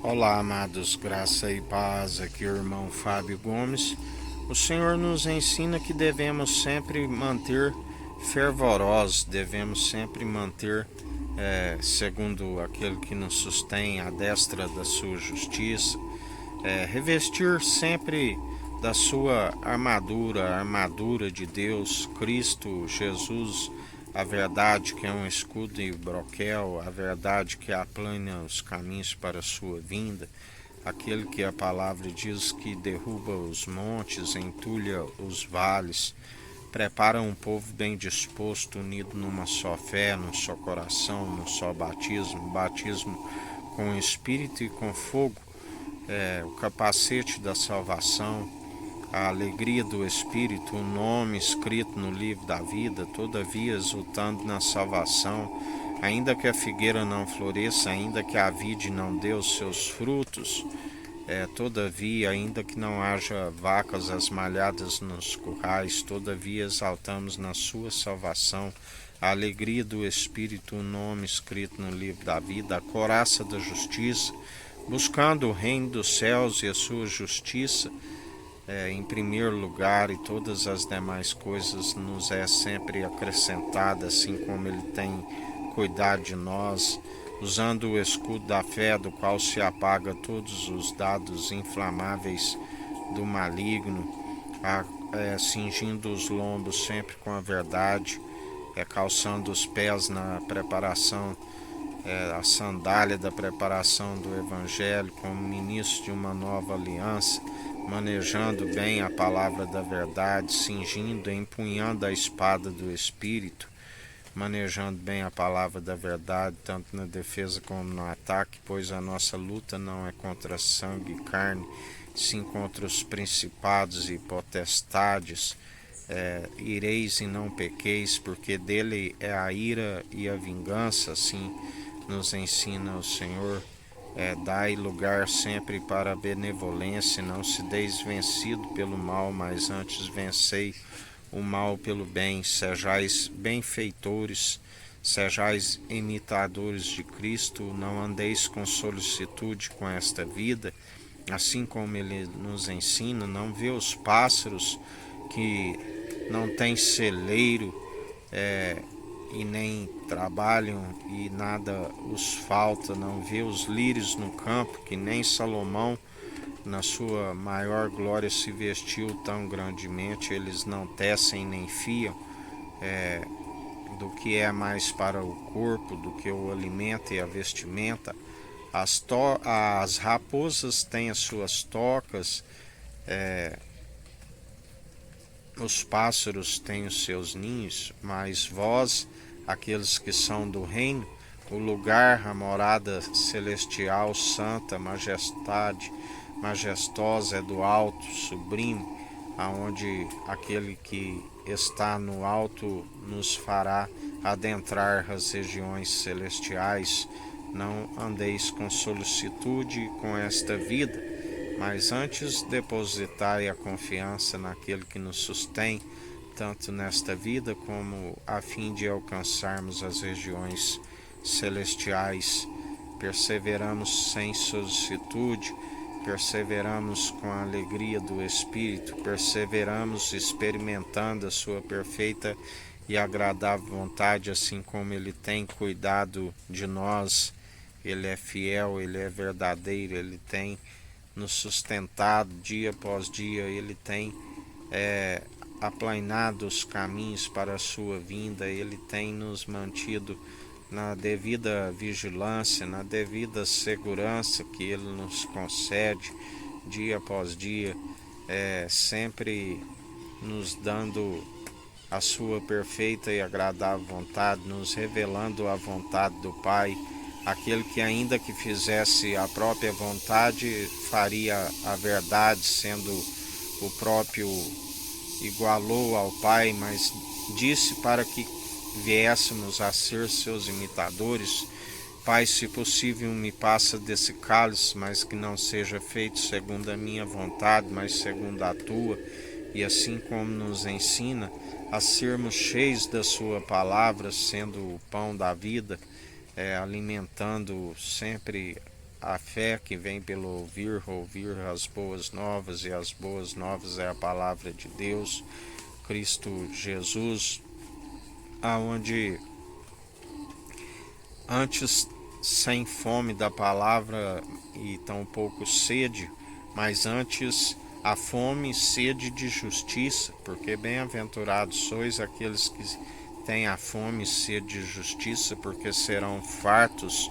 Olá, amados, graça e paz, aqui é o irmão Fábio Gomes. O Senhor nos ensina que devemos sempre manter fervorosos, devemos sempre manter, segundo aquele que nos sustém, a destra da sua justiça, revestir sempre da sua armadura, a armadura de Deus, Cristo Jesus, a verdade que é um escudo e broquel, a verdade que aplana os caminhos para a sua vinda, aquele que a palavra diz que derruba os montes, entulha os vales, prepara um povo bem disposto, unido numa só fé, num só coração, num só batismo, batismo com o Espírito e com fogo, o capacete da salvação, a alegria do Espírito, o nome escrito no livro da vida, todavia exultando na salvação, ainda que a figueira não floresça, ainda que a vide não dê os seus frutos, todavia, ainda que não haja vacas asmalhadas nos currais, todavia exaltamos na sua salvação a alegria do Espírito, o nome escrito no livro da vida, a couraça da justiça, buscando o reino dos céus e a sua justiça, em primeiro lugar, e todas as demais coisas nos é sempre acrescentada, assim como Ele tem cuidado de nós, usando o escudo da fé, do qual se apaga todos os dados inflamáveis do maligno, cingindo os lombos sempre com a verdade, calçando os pés na preparação, a sandália da preparação do Evangelho, como ministro de uma nova aliança, manejando bem a palavra da verdade, cingindo, empunhando a espada do Espírito, manejando bem a palavra da verdade, tanto na defesa como no ataque, pois a nossa luta não é contra sangue e carne, sim contra os principados e potestades. Ireis e não pequeis, porque dele é a ira e a vingança, assim nos ensina o Senhor. Dai lugar sempre para a benevolência, não se deis vencido pelo mal, mas antes vencei o mal pelo bem. Sejais benfeitores, sejais imitadores de Cristo, não andeis com solicitude com esta vida, assim como Ele nos ensina. Não vê os pássaros que não têm celeiro, e nem trabalham e nada os falta, não vê os lírios no campo, que nem Salomão na sua maior glória se vestiu tão grandemente, eles não tecem nem fiam, do que é mais para o corpo do que o alimento e a vestimenta. As raposas têm as suas tocas, os pássaros têm os seus ninhos, mas vós, aqueles que são do reino, o lugar, a morada celestial, santa, majestosa é do alto, sublime, aonde aquele que está no alto nos fará adentrar as regiões celestiais. Não andeis com solicitude com esta vida, mas antes depositai a confiança naquele que nos sustém, tanto nesta vida como a fim de alcançarmos as regiões celestiais. Perseveramos sem solicitude, perseveramos com a alegria do Espírito, perseveramos experimentando a sua perfeita e agradável vontade, assim como Ele tem cuidado de nós. Ele é fiel, Ele é verdadeiro, Ele tem nos sustentado dia após dia, Ele tem aplanado os caminhos para a sua vinda, Ele tem nos mantido na devida vigilância, na devida segurança que Ele nos concede dia após dia, sempre nos dando a sua perfeita e agradável vontade, nos revelando a vontade do Pai. Aquele que ainda que fizesse a própria vontade, faria a verdade, sendo o próprio, igualou ao Pai, mas disse para que viéssemos a ser seus imitadores. Pai, se possível, me passa desse cálice, mas que não seja feito segundo a minha vontade, mas segundo a tua. E assim como nos ensina a sermos cheios da sua palavra, sendo o pão da vida, alimentando sempre a fé que vem pelo ouvir, ouvir as boas novas, e as boas novas é a palavra de Deus, Cristo Jesus, aonde antes sem fome da palavra e tampouco sede, mas antes a fome e sede de justiça, porque bem-aventurados sois aqueles que têm a fome e sede de justiça, porque serão fartos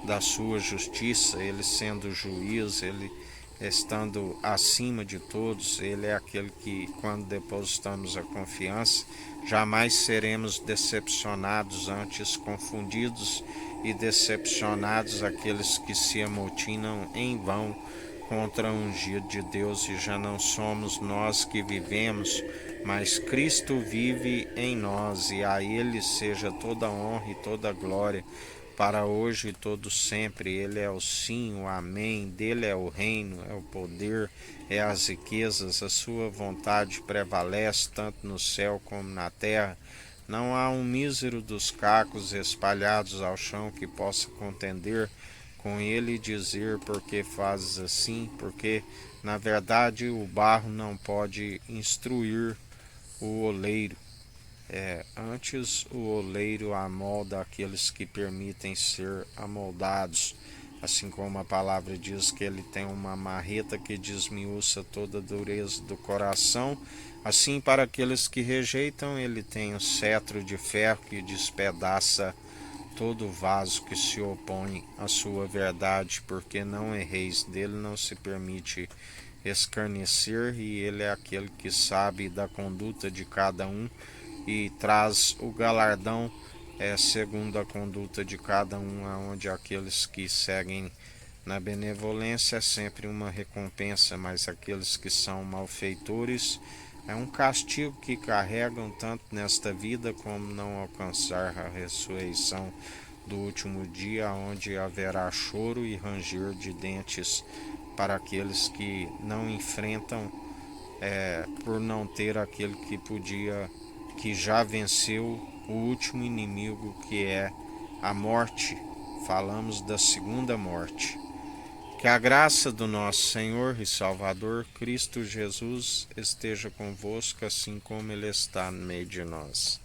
da sua justiça. Ele sendo juiz, ele estando acima de todos, ele é aquele que, quando depositamos a confiança, jamais seremos decepcionados, antes confundidos e decepcionados aqueles que se amotinam em vão contra o ungido de Deus, e já não somos nós que vivemos, mas Cristo vive em nós, e a Ele seja toda a honra e toda a glória, para hoje e todo sempre. Ele é o sim, o amém, dele é o reino, é o poder, é as riquezas, a sua vontade prevalece tanto no céu como na terra. Não há um mísero dos cacos espalhados ao chão que possa contender com ele e dizer: por que fazes assim? Porque na verdade o barro não pode instruir o oleiro. Antes o oleiro amolda aqueles que permitem ser amoldados, assim como a palavra diz que ele tem uma marreta que desmiuça toda a dureza do coração, assim para aqueles que rejeitam ele tem um cetro de ferro que despedaça todo vaso que se opõe à sua verdade, porque não erreis, dele não se permite escarnecer, e ele é aquele que sabe da conduta de cada um e traz o galardão segundo a conduta de cada um, aonde aqueles que seguem na benevolência é sempre uma recompensa, mas aqueles que são malfeitores é um castigo que carregam tanto nesta vida como não alcançar a ressurreição do último dia, onde haverá choro e ranger de dentes para aqueles que não enfrentam por não ter aquele que podia, que já venceu o último inimigo, que é a morte. Falamos da segunda morte. Que a graça do nosso Senhor e Salvador Cristo Jesus esteja convosco, assim como Ele está no meio de nós.